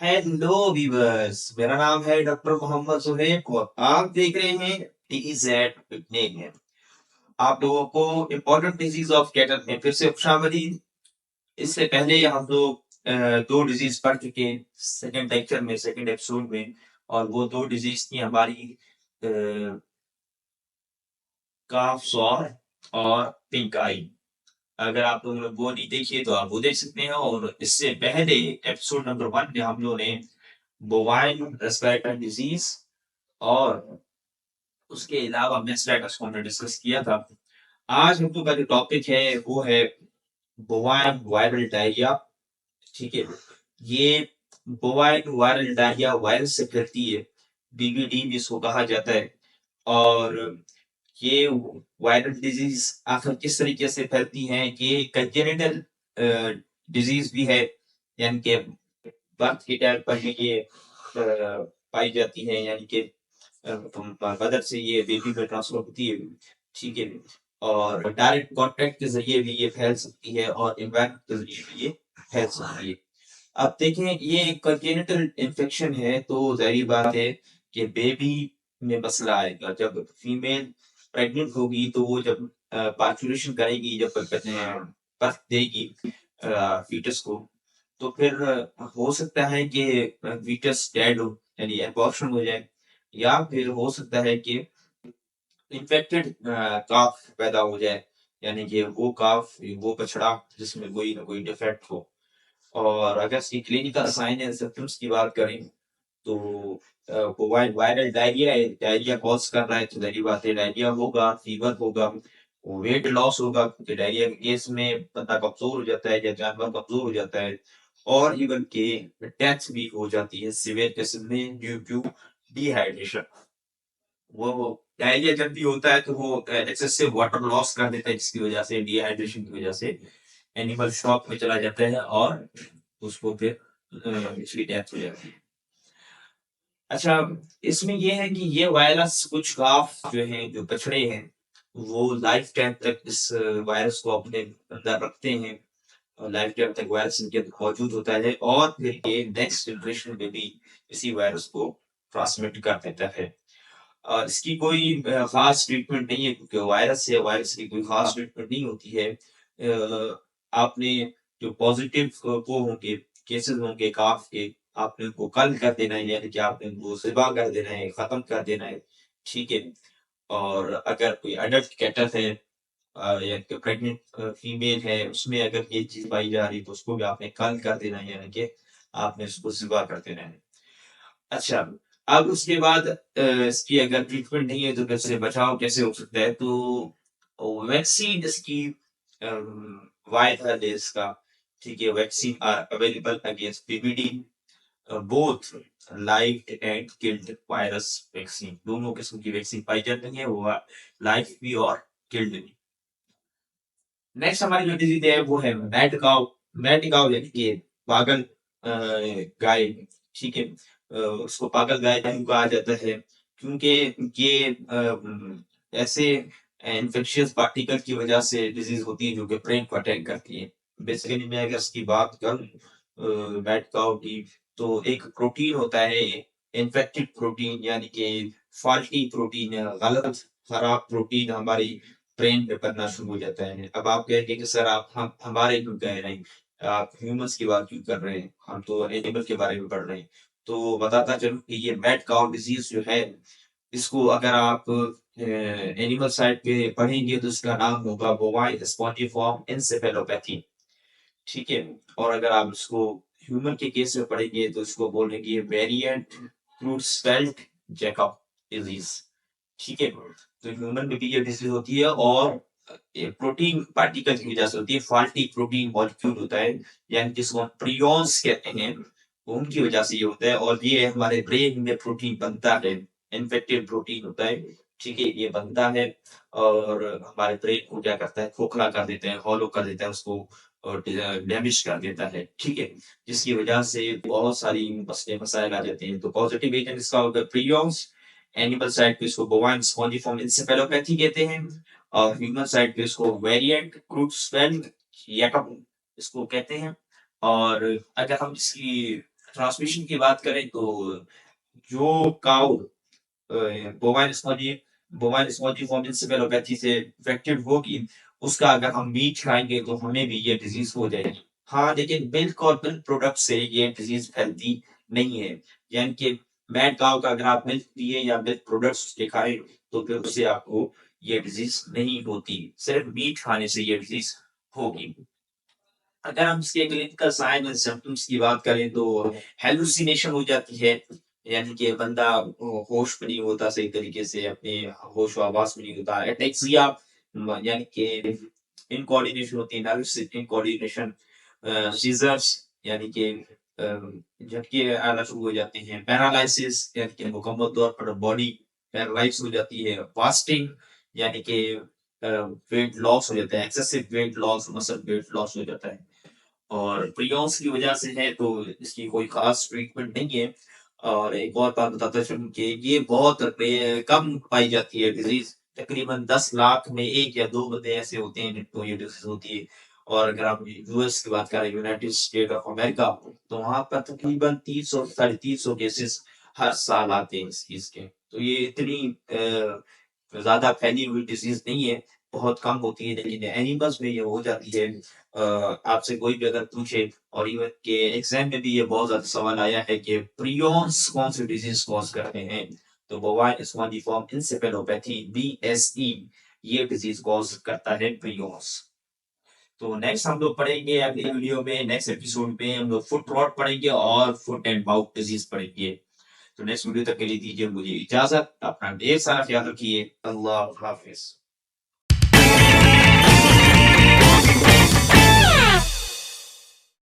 Hello viewers, मेरा नाम है डॉक्टर मोहम्मद सुहेब और आप देख रहे हैं टीजेड पिकनिक। आप लोगों को इम्पोर्टेंट डिजीज ऑफ कैटल में फिर से खुशामदीद। इससे पहले हम लोग दो डिजीज पढ़ चुके हैं सेकंड लेक्चर में, सेकंड एपिसोड में। और वो दो डिजीज थी हमारी काफ सॉर और पिंक आई। अगर आप लोगों ने वो नहीं देखी तो आप वो देख सकते हैं। और इससे पहले एपिसोड नंबर 1 में हम लोगों ने बोवाइन रेस्पिरेटरी डिजीज और उसके अलावा मेस्टाइटिस को हमने डिस्कस किया था। आज हम लोग का जो टॉपिक है वो है बोवाइन वायरल डायरिया। ठीक है, ये बोवाइन वायरल डायरिया वायरस से फैलती है, बीबीडी भी इसको कहा जाता है। और ये वायरल डिजीज आखिर किस तरीके से फैलती हैं? ये कंजेनिटल डिजीज भी है, यानी कि बर्थ के टाइम पर ही ये पाई जाती है, यानी कि मदर से ये बेबी में ट्रांसफर होती है। ठीक है, और डायरेक्ट कांटेक्ट के जरिए भी ये फैल सकती है और एनवायरनमेंट के जरिए भी ये फैल सकती है। अब देखें, ये एक कंजेनिटल इन्फेक्शन है, तो जाहिर बात है कि बेबी में मसला आएगा। जब फीमेल प्रेग्नेंट होगी तो वो जब पार्चुलेशन करेगी, जब बर्थ देगी फीटस को, तो फिर हो सकता है कि फीटस डेड हो, यानी एबॉर्शन हो जाए। या फिर हो सकता है कि इन्फेक्टेड काफ पैदा हो जाए, यानी कि वो काफ, वो बछड़ा जिसमें कोई ना कोई डिफेक्ट हो। और अगर इसकी क्लिनिकल साइन एंड सिम्टम्स की बात करें तो वायरल डायरिया है, डायरिया कॉज कर रहा है, तो जाहिर बात है डायरिया होगा, फीवर होगा, वेट लॉस होगा, क्योंकि डायरिया के केस में बंदा कमजोर हो जाता है या जानवर कमजोर हो जाता है। और इवन के डेथ भी हो जाती है सीवियर केसेस में ड्यू टू डिहाइड्रेशन। वो डायरिया जब भी होता है तो वो एक्सेसिव वाटर लॉस कर देता है, जिसकी वजह से, डिहाइड्रेशन की वजह से एनिमल शॉक में चला जाता है और उसको फिर उसकी डेथ हो जाती है। अच्छा, इसमें ये है कि ये वायरस, कुछ काफ जो है, जो बछड़े हैं, वो लाइफ टाइम तक इस वायरस को अपने अंदर रखते हैं। और लाइफ टाइम तक वायरस इनके अंदर मौजूद होता है और फिर ये नेक्स्ट जनरेशन में भी इसी वायरस को ट्रांसमिट कर देता है। और इसकी कोई खास ट्रीटमेंट नहीं है, क्योंकि वायरस है, वायरस की कोई खास ट्रीटमेंट नहीं होती है। आपने जो पॉजिटिव वो होंगे, केसेस होंगे काफ के, आपने उनको कल कर देना है, यानी कि आपने उनको ज़िबा कर देना है, खत्म कर देना है। ठीक है, और अगर कोई अडल्ट कैटल है या प्रेग्नेंट फीमेल है, उसमें अगर ये चीज पाई जा रही है तो उसको भी आपने कल कर देना है, यानी कि आपने उसको ज़िबा कर देना है। अच्छा, अब उसके बाद इसकी अगर ट्रीटमेंट नहीं है तो फिर से बचाव कैसे हो सकता है? तो वैक्सीन इसकी वायदा है इसका। ठीक है, vaccine are available against PBD, both live and killed virus vaccine. दोनों किस्म की वैक्सीन पाई जाती है, वो लाइव भी और किल्ड भी। नेक्स्ट हमारी जो डिजीज है वो है मैड काउ। मैड काउ यानी कि पागल गाय। ठीक है, उसको पागल गाय क्यों कहा जाता है? क्योंकि ये ऐसे इन्फेक्शियस पार्टिकल की वजह से डिजीज होती है जो कि ब्रेन को अटैक करती है। बेसिकली मैं अगर इसकी बात करूं मैड काउ की, तो एक प्रोटीन होता है, इन्फेक्टेड प्रोटीन, यानी कि फॉल्टी प्रोटीन, गलत खराब प्रोटीन हमारी ट्रेन पे बनना शुरू हो जाता है। अब आप कहेंगे कि सर आप हम हमारे क्यों कह रहे हैं, आप ह्यूमंस की बात क्यों कर रहे हैं, हम तो एनिमल के बारे में पढ़ रहे हैं। तो बताता चलूं कि ये मैड काउ डिजीज जो है, इसको अगर आप एनिमल साइड पे पढ़ेंगे तो इसका नाम होगा बोवाइन स्पॉन्जिफॉर्म एन्सेफेलोपैथी। ठीक है, और अगर आप इसको ह्यूमन के केस में पढ़ेंगे तो इसको बोलेंगे वेरिएंट क्रूट्सफेल्ट जैकब डिजीज। ठीक है, तो ह्यूमन में भी ये डिसीज होती है और ये प्रोटीन पार्टिकल की वजह से होती है। फॉल्टी प्रोटीन मॉलिक्यूल होता है, यानी जिसको हम प्रियॉन्स कहते हैं, वो उनकी वजह से ये होता है। और ये हमारे ब्रेन में प्रोटीन बनता है, इन्फेक्टेड प्रोटीन होता है। ठीक है, ये बनता है और हमारे ब्रेन को क्या करता है, खोखला कर देता है, हॉलो कर देता है उसको, और डैमेज कर देता है। ठीक है, जिसकी वजह से बहुत सारी मसले मसाइल आ जाते हैं। तो पॉजिटिव एजेंट इसका होगा प्रियॉन्स, एनिमल साइड पे इसको बोवाइन स्पॉन्जिफॉर्म इंसेफेलोपैथी कहते हैं, और ह्यूमन साइड पे इसको वेरिएंट क्रूट्सफेल्ड जैकब इसको कहते हैं। और अगर हम इसकी ट्रांसमिशन की बात करें तो जो काऊ बोवाइन स्पॉन्जिफॉर्म इंसेफेलोपैथी से इफेक्टेड होगी, उसका अगर हम मीट खाएंगे तो हमें भी ये डिजीज हो जाएगी। हाँ, लेकिन मिल्क और मिल्क प्रोडक्ट से ये डिजीज फैलती नहीं है। यानी कि मैड काऊ का अगर आप मिल्क पिए या मिल्क प्रोडक्ट्स उसके खाएं तो फिर उससे आपको ये डिजीज नहीं होती, सिर्फ मीट खाने से ये डिजीज होगी। अगर हम इसके क्लिनिकल साइन एंड सिम्पटम्स की बात करें तो हेलुसिनेशन हो जाती है, यानी कि बंदा होश में नहीं होता सही तरीके से, अपने होश आवास में नहीं होता। एटेक्सिया यानी कि इनकोऑर्डिनेशन होती है, नर्व्स इनकोऑर्डिनेशन, सीजर्स यानी कि झटके आना शुरू हो जाते हैं। पैरालिसिस यानी कि मुकम्मल तौर पर बॉडी पैरालाइज हो जाती है। फास्टिंग यानी कि वेट लॉस हो जाता है, excessive weight loss, muscle weight loss हो जाता है। और प्रियॉन्स की वजह से है तो इसकी कोई खास ट्रीटमेंट नहीं है। और एक और बात बताता चलूं कि ये बहुत कम पाई जाती है डिजीज, तकरीबन 10 लाख में 1 या 2 बंदे ऐसे होते हैं जिनको ये डिजीज होती है। और अगर आप यूएस की बात करें, यूनाइटेड स्टेट ऑफ अमेरिका, तो वहां पर तकरीबन 300 साढ़े 300 केसेस हर साल आते हैं इस चीज के। तो ये इतनी ज्यादा फैली हुई डिजीज नहीं है, बहुत कम होती है, लेकिन एनिमल्स में ये हो जाती है। आपसे कोई भी अगर पूछे, और इवन के एग्जाम में भी ये बहुत ज्यादा सवाल आया है कि प्रियॉन्स कौन सी डिजीज कॉज करते हैं, तो बोवाइन स्पॉन्जिफॉर्म इंसेफेलोपैथी बीएसई ये डिजीज कॉज करता है प्रियॉन्स। तो नेक्स्ट हम लोग पढ़ेंगे अगली वीडियो में, नेक्स्ट एपिसोड में हम लोग फुट रॉट पढ़ेंगे और फुट एंड माउथ डिजीज पढ़ेंगे। तो नेक्स्ट वीडियो तक के लिए दीजिए मुझे इजाजत, अपना ढेर सारा ख्याल रखिए। अल्लाह हाफिज।